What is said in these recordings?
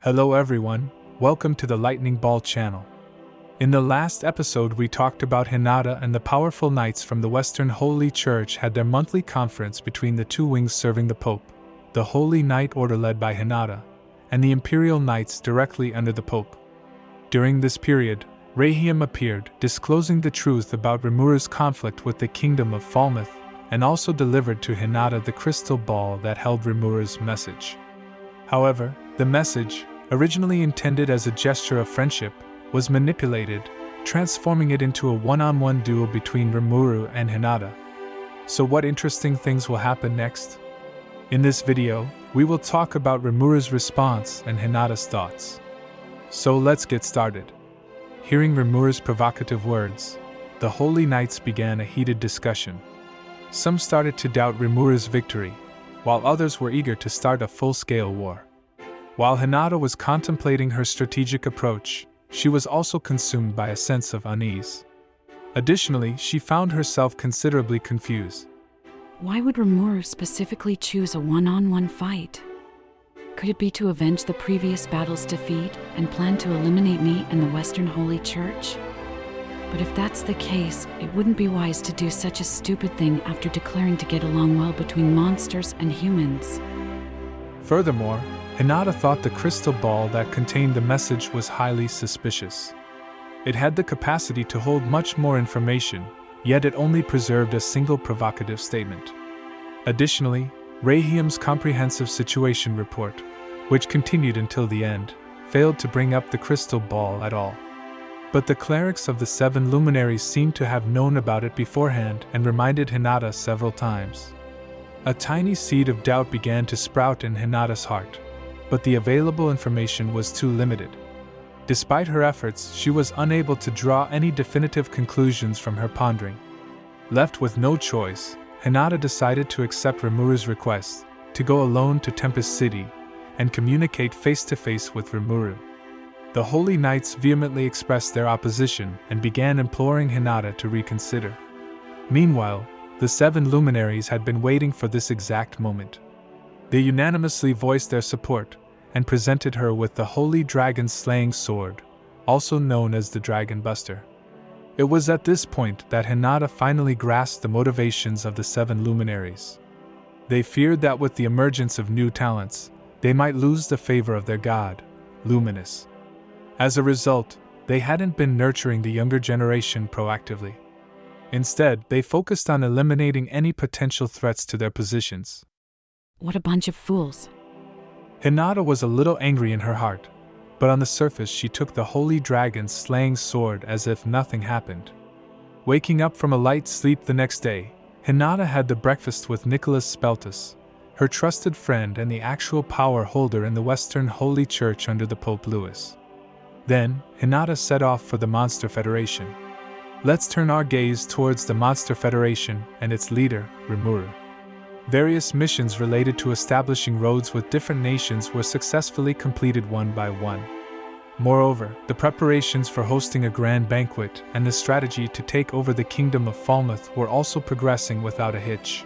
Hello everyone, welcome to the Lightning Ball channel. In the last episode we talked about Hinata and the powerful knights from the Western Holy Church had their monthly conference between the two wings serving the Pope, the Holy Knight Order led by Hinata, and the Imperial Knights directly under the Pope. During this period, Reihium appeared, disclosing the truth about Rimuru's conflict with the Kingdom of Falmouth, and also delivered to Hinata the crystal ball that held Rimuru's message. However, the message, originally intended as a gesture of friendship, was manipulated, transforming it into a one-on-one duel between Rimuru and Hinata. So what interesting things will happen next? In this video, we will talk about Rimuru's response and Hinata's thoughts. So let's get started. Hearing Rimuru's provocative words, the Holy Knights began a heated discussion. Some started to doubt Rimuru's victory, while others were eager to start a full-scale war. While Hinata was contemplating her strategic approach, she was also consumed by a sense of unease. Additionally, she found herself considerably confused. Why would Rimuru specifically choose a one-on-one fight? Could it be to avenge the previous battle's defeat and plan to eliminate me and the Western Holy Church? But if that's the case, it wouldn't be wise to do such a stupid thing after declaring to get along well between monsters and humans. Furthermore, Hinata thought the crystal ball that contained the message was highly suspicious. It had the capacity to hold much more information, yet it only preserved a single provocative statement. Additionally, Reihium's comprehensive situation report, which continued until the end, failed to bring up the crystal ball at all. But the clerics of the 7 luminaries seemed to have known about it beforehand and reminded Hinata several times. A tiny seed of doubt began to sprout in Hinata's heart, but the available information was too limited. Despite her efforts, she was unable to draw any definitive conclusions from her pondering. Left with no choice, Hinata decided to accept Rimuru's request to go alone to Tempest City and communicate face-to-face with Rimuru. The Holy Knights vehemently expressed their opposition and began imploring Hinata to reconsider. Meanwhile, the 7 luminaries had been waiting for this exact moment. They unanimously voiced their support and presented her with the Holy Dragon-slaying sword, also known as the Dragon Buster. It was at this point that Hinata finally grasped the motivations of the 7 luminaries. They feared that with the emergence of new talents, they might lose the favor of their god, Luminous. As a result, they hadn't been nurturing the younger generation proactively. Instead, they focused on eliminating any potential threats to their positions. What a bunch of fools. Hinata was a little angry in her heart, but on the surface she took the Holy Dragon's slaying sword as if nothing happened. Waking up from a light sleep the next day, Hinata had the breakfast with Nicholas Speltus, her trusted friend and the actual power holder in the Western Holy Church under the Pope Louis. Then, Hinata set off for the Monster Federation. Let's turn our gaze towards the Monster Federation and its leader, Rimuru. Various missions related to establishing roads with different nations were successfully completed one by one. Moreover, the preparations for hosting a grand banquet and the strategy to take over the Kingdom of Falmouth were also progressing without a hitch.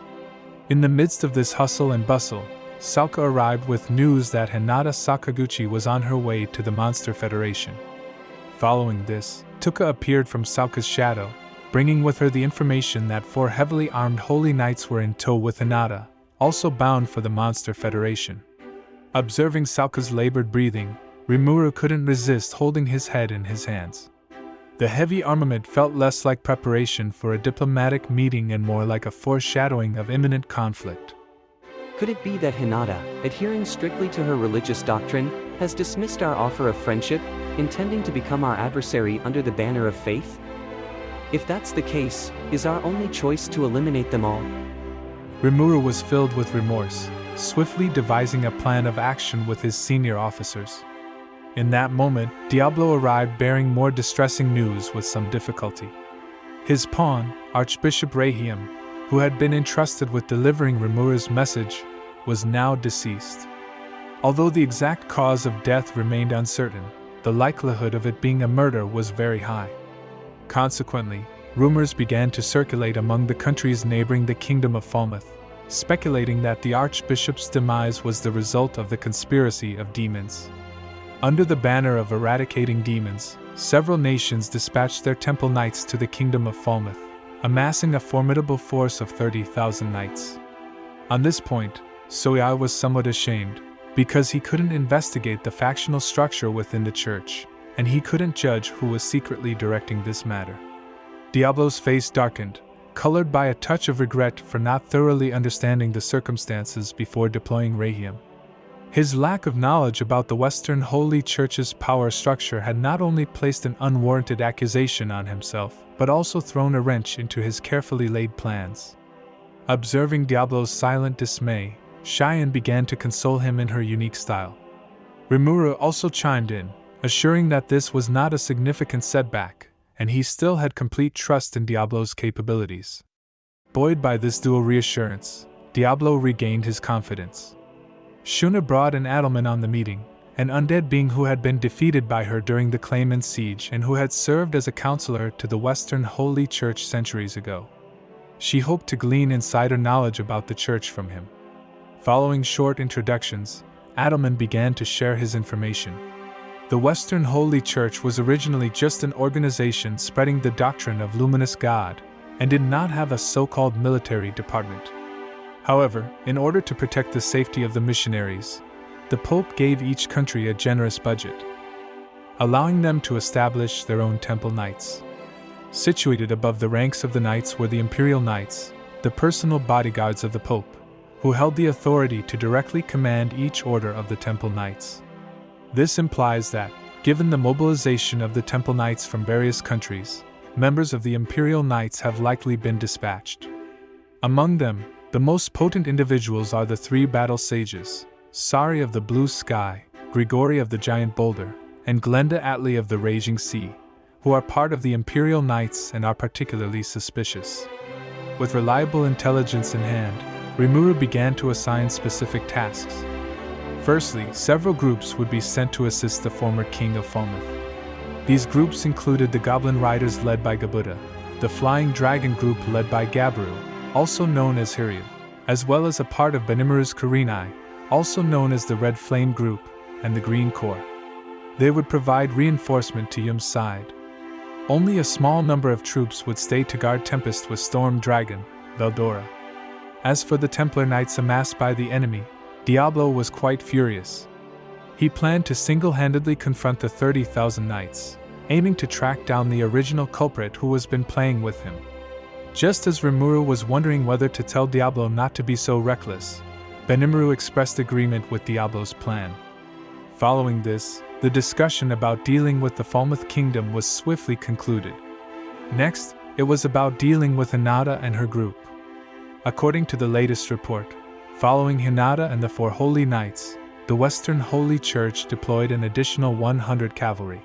In the midst of this hustle and bustle, Sauka arrived with news that Hinata Sakaguchi was on her way to the Monster Federation. Following this, Tuka appeared from Sauka's shadow, bringing with her the information that 4 heavily armed Holy Knights were in tow with Hinata, also bound for the Monster Federation. Observing Sauka's labored breathing, Rimuru couldn't resist holding his head in his hands. The heavy armament felt less like preparation for a diplomatic meeting and more like a foreshadowing of imminent conflict. Could it be that Hinata, adhering strictly to her religious doctrine, has dismissed our offer of friendship, intending to become our adversary under the banner of faith? If that's the case, is our only choice to eliminate them all? Rimuru was filled with remorse, swiftly devising a plan of action with his senior officers. In that moment, Diablo arrived bearing more distressing news with some difficulty. His pawn, Archbishop Reihium, who had been entrusted with delivering Rimuru's message, was now deceased. Although the exact cause of death remained uncertain, the likelihood of it being a murder was very high. Consequently, rumors began to circulate among the countries neighboring the Kingdom of Falmouth, speculating that the Archbishop's demise was the result of the conspiracy of demons. Under the banner of eradicating demons, several nations dispatched their temple knights to the kingdom of Falmouth, amassing a formidable force of 30,000 knights. On this point, Soyai was somewhat ashamed, because he couldn't investigate the factional structure within the church, and he couldn't judge who was secretly directing this matter. Diablo's face darkened, colored by a touch of regret for not thoroughly understanding the circumstances before deploying Rahim. His lack of knowledge about the Western Holy Church's power structure had not only placed an unwarranted accusation on himself, but also thrown a wrench into his carefully laid plans. Observing Diablo's silent dismay, Cheyenne began to console him in her unique style. Rimuru also chimed in, assuring that this was not a significant setback, and he still had complete trust in Diablo's capabilities. Buoyed by this dual reassurance, Diablo regained his confidence. Shuna brought an Adelman on the meeting, an undead being who had been defeated by her during the Claimant siege and who had served as a counselor to the Western Holy Church centuries ago. She hoped to glean insider knowledge about the church from him. Following short introductions, Adelman began to share his information. The Western Holy Church was originally just an organization spreading the doctrine of luminous God, and did not have a so-called military department. However, in order to protect the safety of the missionaries, the Pope gave each country a generous budget, allowing them to establish their own temple knights. Situated above the ranks of the knights were the Imperial Knights, the personal bodyguards of the Pope, who held the authority to directly command each order of the temple knights. This implies that, given the mobilization of the temple knights from various countries, members of the Imperial Knights have likely been dispatched. Among them, the most potent individuals are the three battle sages, Sari of the Blue Sky, Grigori of the Giant Boulder, and Glenda Atlee of the Raging Sea, who are part of the Imperial Knights and are particularly suspicious. With reliable intelligence in hand, Rimuru began to assign specific tasks. Firstly, several groups would be sent to assist the former king of Falmouth. These groups included the Goblin Riders led by Gabuda, the Flying Dragon group led by Gabru, also known as Hiryu, as well as a part of Benimaru's Kurenai, also known as the Red Flame group, and the Green Corps. They would provide reinforcement to Yum's side. Only a small number of troops would stay to guard Tempest with Storm Dragon, Veldora. As for the Templar Knights amassed by the enemy, Diablo was quite furious. He planned to single-handedly confront the 30,000 knights, aiming to track down the original culprit who has been playing with him. Just as Rimuru was wondering whether to tell Diablo not to be so reckless, Benimaru expressed agreement with Diablo's plan. Following this, the discussion about dealing with the Falmouth Kingdom was swiftly concluded. Next, it was about dealing with Hinata and her group. According to the latest report, following Hinata and the four Holy Knights, the Western Holy Church deployed an additional 100 cavalry.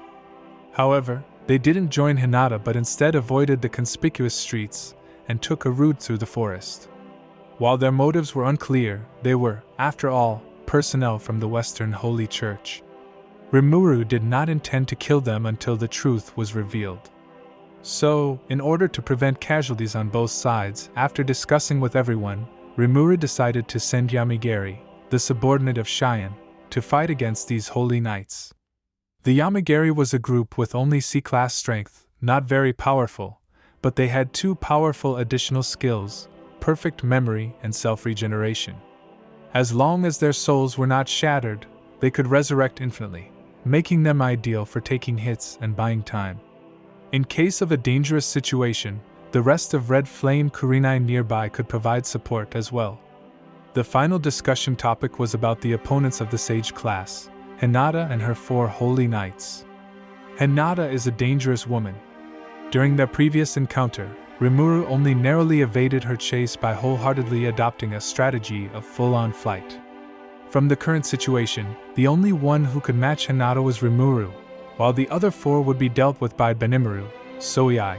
However, they didn't join Hinata but instead avoided the conspicuous streets and took a route through the forest. While their motives were unclear, they were, after all, personnel from the Western Holy Church. Rimuru did not intend to kill them until the truth was revealed. So, in order to prevent casualties on both sides, after discussing with everyone, Rimuru decided to send Yamagiri, the subordinate of Cheyenne, to fight against these holy knights. The Yamagiri was a group with only C-class strength, not very powerful, but they had two powerful additional skills, perfect memory and self-regeneration. As long as their souls were not shattered, they could resurrect infinitely, making them ideal for taking hits and buying time. In case of a dangerous situation, the rest of Red Flame Kurenai nearby could provide support as well. The final discussion topic was about the opponents of the Sage class, Hinata and her four Holy Knights. Hinata is a dangerous woman. During their previous encounter, Rimuru only narrowly evaded her chase by wholeheartedly adopting a strategy of full-on flight. From the current situation, the only one who could match Hinata was Rimuru, while the other four would be dealt with by Benimaru, Soyai,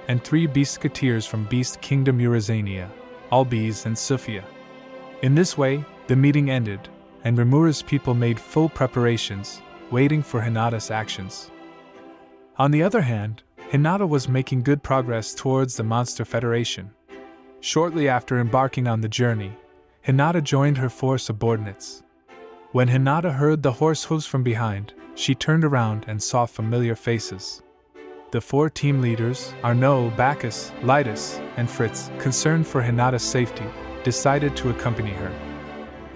and 3 Beastketeers from Beast Kingdom Eurazania, Albiz and Sufia. In this way, the meeting ended, and Rimuru's people made full preparations, waiting for Hinata's actions. On the other hand, Hinata was making good progress towards the Monster Federation. Shortly after embarking on the journey, Hinata joined her 4 subordinates. When Hinata heard the horse hooves from behind, she turned around and saw familiar faces. The 4 team leaders, Arnaud, Bacchus, Lytus, and Fritz, concerned for Hinata's safety, decided to accompany her.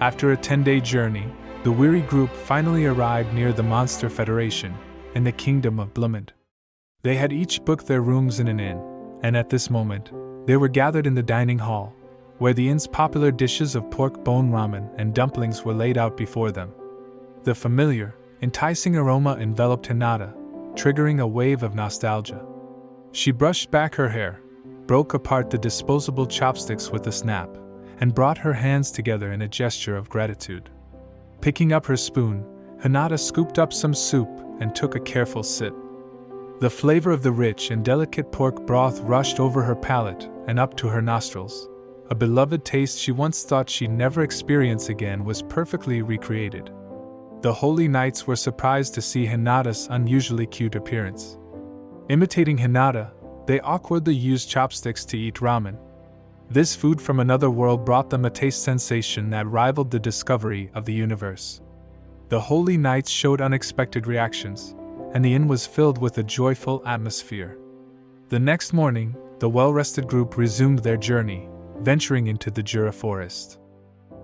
After a 10-day journey, the weary group finally arrived near the Monster Federation, in the kingdom of Blumend. They had each booked their rooms in an inn, and at this moment, they were gathered in the dining hall, where the inn's popular dishes of pork bone ramen and dumplings were laid out before them. The familiar, enticing aroma enveloped Hinata, triggering a wave of nostalgia. She brushed back her hair, broke apart the disposable chopsticks with a snap, and brought her hands together in a gesture of gratitude. Picking up her spoon, Hinata scooped up some soup and took a careful sip. The flavor of the rich and delicate pork broth rushed over her palate and up to her nostrils. A beloved taste she once thought she'd never experience again was perfectly recreated. The Holy Knights were surprised to see Hinata's unusually cute appearance. Imitating Hinata, they awkwardly used chopsticks to eat ramen. This food from another world brought them a taste sensation that rivaled the discovery of the universe. The Holy Knights showed unexpected reactions, and the inn was filled with a joyful atmosphere. The next morning, the well-rested group resumed their journey, venturing into the Jura forest.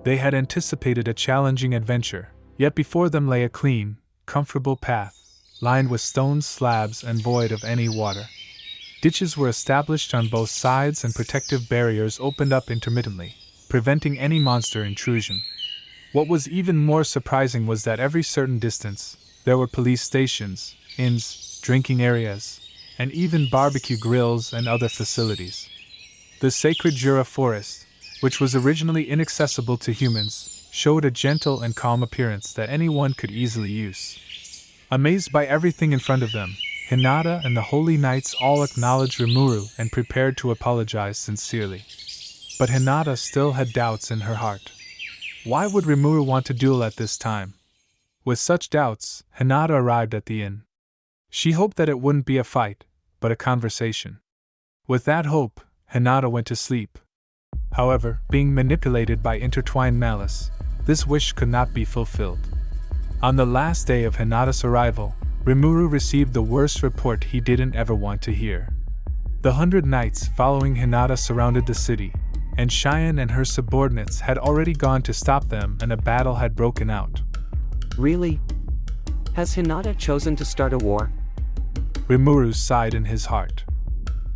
They had anticipated a challenging adventure, yet before them lay a clean, comfortable path, lined with stone slabs and void of any water. Ditches were established on both sides and protective barriers opened up intermittently, preventing any monster intrusion. What was even more surprising was that every certain distance, there were police stations, inns, drinking areas, and even barbecue grills and other facilities. The sacred Jura forest, which was originally inaccessible to humans, showed a gentle and calm appearance that anyone could easily use. Amazed by everything in front of them, Hinata and the Holy Knights all acknowledged Rimuru and prepared to apologize sincerely. But Hinata still had doubts in her heart. Why would Rimuru want to duel at this time? With such doubts, Hinata arrived at the inn. She hoped that it wouldn't be a fight, but a conversation. With that hope, Hinata went to sleep. However, being manipulated by intertwined malice, this wish could not be fulfilled. On the last day of Hinata's arrival, Rimuru received the worst report he didn't ever want to hear. The 100 knights following Hinata surrounded the city, and Cheyenne and her subordinates had already gone to stop them and a battle had broken out. Really? Has Hinata chosen to start a war? Rimuru sighed in his heart.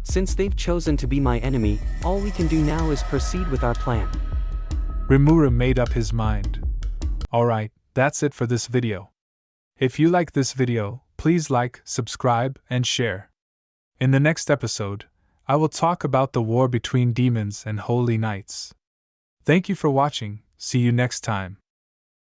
Since they've chosen to be my enemy, all we can do now is proceed with our plan. Rimuru made up his mind. Alright, that's it for this video. If you like this video, please like, subscribe, and share. In the next episode, I will talk about the war between demons and holy knights. Thank you for watching, see you next time.